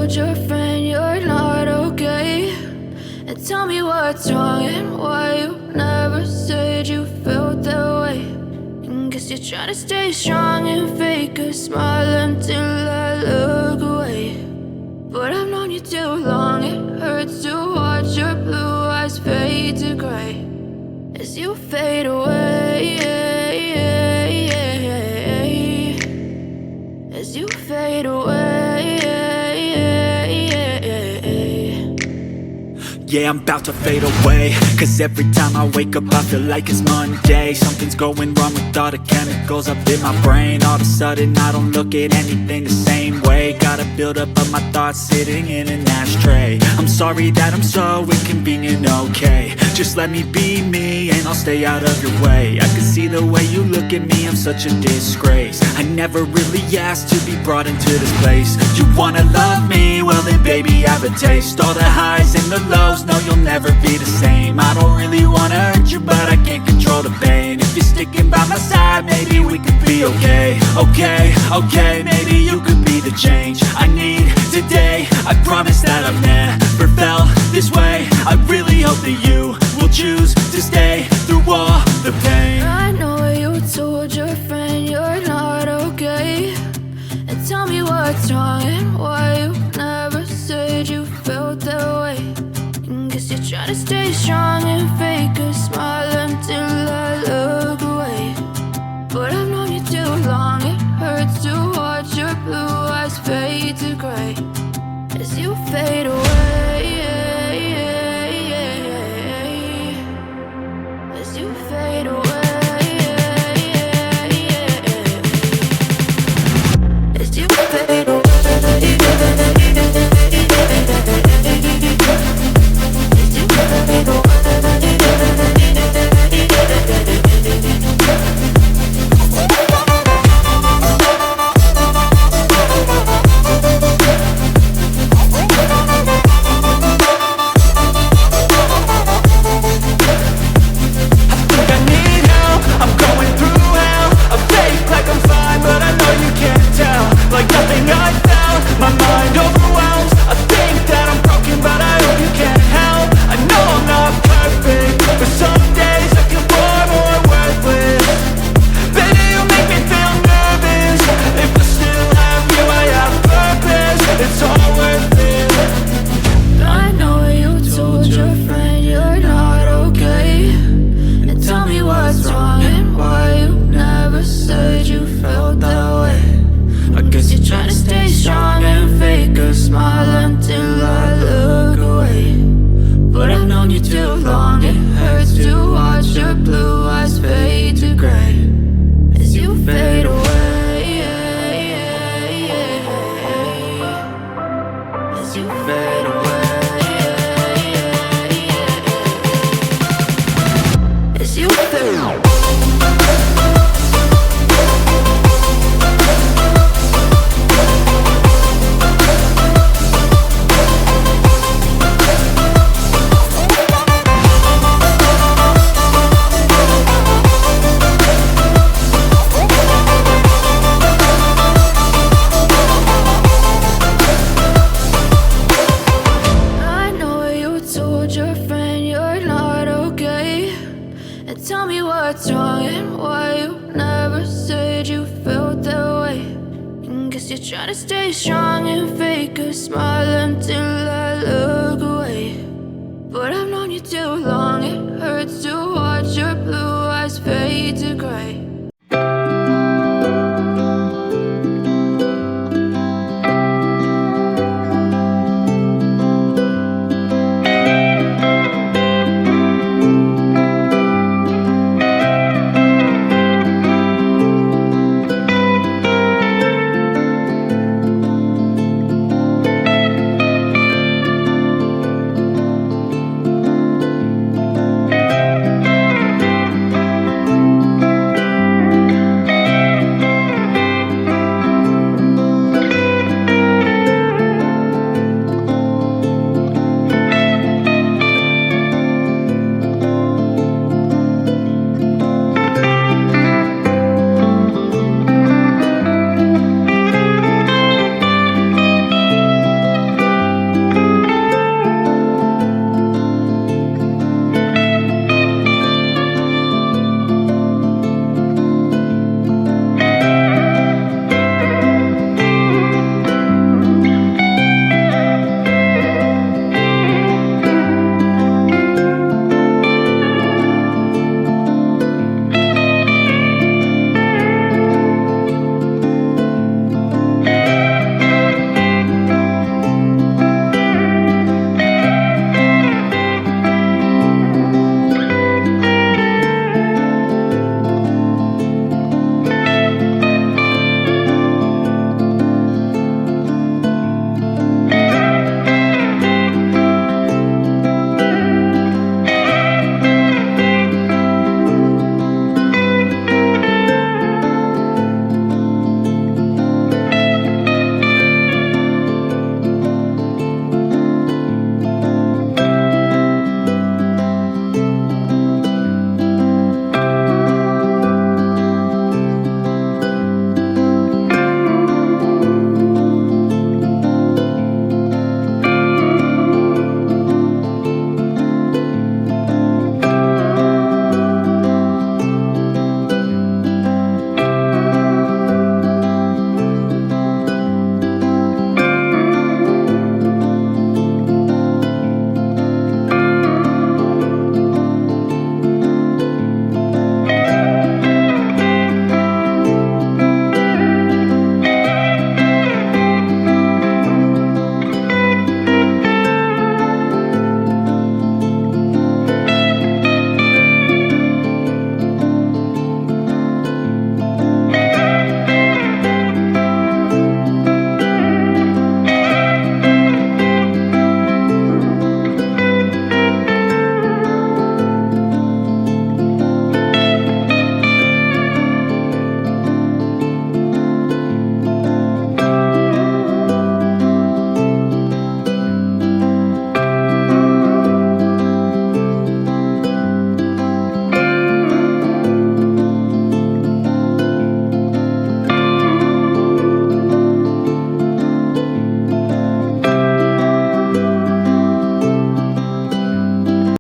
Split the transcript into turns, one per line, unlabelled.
told your friend you're not okay? And tell me what's wrong and why you never said you felt that way. And guess you're trying to stay strong and fake a smile until I look away. But I've known you too long, it hurts to watch your blue eyes fade to gray as you fade away, as you fade away.
Yeah, I'm about to fade away, cause every time I wake up I feel like it's Monday. Something's going wrong with all the chemicals up in my brain. All of a sudden I don't look at anything the same way. Got a build up of my thoughts sitting in an ashtray. I'm sorry that I'm so inconvenient, okay? Just let me be me and I'll stay out of your way. I can see the way you look at me, I'm such a disgrace. I never really asked to be brought into this place. You wanna love me? Well then baby, have a taste. All the highs and the lows, no, you'll never be the same. I don't really wanna hurt you, but I can't control the pain. If you're sticking by my side, maybe we could be okay. Okay, maybe you could be the change I need today. I promise that I've never felt this way. I really hope that you will choose to stay through all the pain.
I know you told your friend you're not okay. And tell me what's wrong and why you never said you felt that way. And guess you're trying to stay strong and fake a smile until I look away. But I've known you too long, it hurts to watch your blue eyes fade to gray as you fade away, as you fade away, as you fade away. Tell me what's wrong and why you never said you felt that way. And guess you're trying to stay strong and fake a smile until I look away. But I've known you too long, it hurts to watch your blue eyes fade to gray